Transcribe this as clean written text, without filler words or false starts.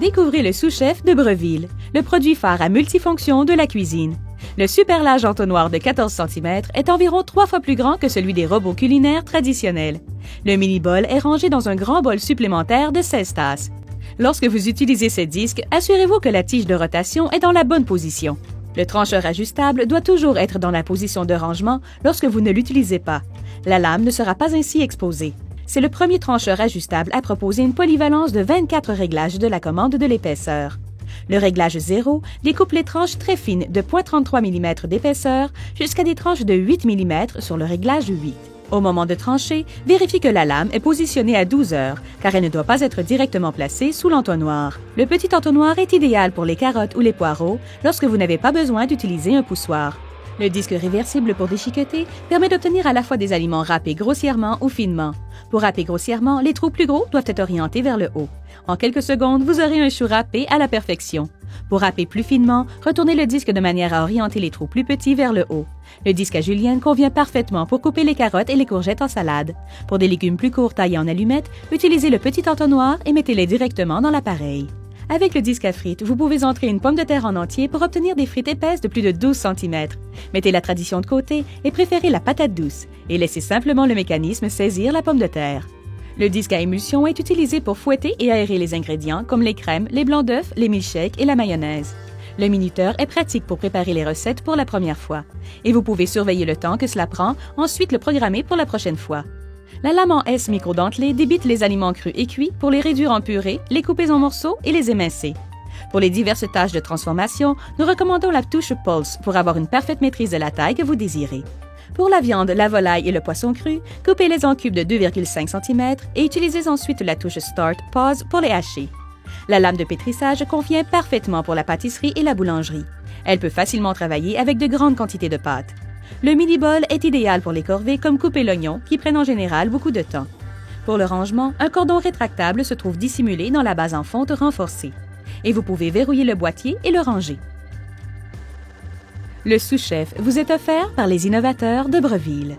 Découvrez le sous-chef de Breville, le produit phare à multifonction de la cuisine. Le super large entonnoir de 14 cm est environ 3 fois plus grand que celui des robots culinaires traditionnels. Le mini-bol est rangé dans un grand bol supplémentaire de 16 tasses. Lorsque vous utilisez ce disque, assurez-vous que la tige de rotation est dans la bonne position. Le trancheur ajustable doit toujours être dans la position de rangement lorsque vous ne l'utilisez pas. La lame ne sera pas ainsi exposée. C'est le premier trancheur ajustable à proposer une polyvalence de 24 réglages de la commande de l'épaisseur. Le réglage 0 découpe les tranches très fines de 0,33 mm d'épaisseur jusqu'à des tranches de 8 mm sur le réglage 8. Au moment de trancher, vérifiez que la lame est positionnée à 12 heures, car elle ne doit pas être directement placée sous l'entonnoir. Le petit entonnoir est idéal pour les carottes ou les poireaux lorsque vous n'avez pas besoin d'utiliser un poussoir. Le disque réversible pour déchiqueter permet d'obtenir à la fois des aliments râpés grossièrement ou finement. Pour râper grossièrement, les trous plus gros doivent être orientés vers le haut. En quelques secondes, vous aurez un chou râpé à la perfection. Pour râper plus finement, retournez le disque de manière à orienter les trous plus petits vers le haut. Le disque à julienne convient parfaitement pour couper les carottes et les courgettes en salade. Pour des légumes plus courts taillés en allumettes, utilisez le petit entonnoir et mettez-les directement dans l'appareil. Avec le disque à frites, vous pouvez entrer une pomme de terre en entier pour obtenir des frites épaisses de plus de 12 cm. Mettez la tradition de côté et préférez la patate douce, et laissez simplement le mécanisme saisir la pomme de terre. Le disque à émulsion est utilisé pour fouetter et aérer les ingrédients comme les crèmes, les blancs d'œufs, les milkshakes et la mayonnaise. Le minuteur est pratique pour préparer les recettes pour la première fois, et vous pouvez surveiller le temps que cela prend, ensuite le programmer pour la prochaine fois. La lame en S micro-dentelée débite les aliments crus et cuits pour les réduire en purée, les couper en morceaux et les émincer. Pour les diverses tâches de transformation, nous recommandons la touche Pulse pour avoir une parfaite maîtrise de la taille que vous désirez. Pour la viande, la volaille et le poisson cru, coupez-les en cubes de 2,5 cm et utilisez ensuite la touche Start Pause pour les hacher. La lame de pétrissage convient parfaitement pour la pâtisserie et la boulangerie. Elle peut facilement travailler avec de grandes quantités de pâtes. Le mini-bol est idéal pour les corvées comme couper l'oignon, qui prennent en général beaucoup de temps. Pour le rangement, un cordon rétractable se trouve dissimulé dans la base en fonte renforcée. Et vous pouvez verrouiller le boîtier et le ranger. Le sous-chef vous est offert par les innovateurs de Breville.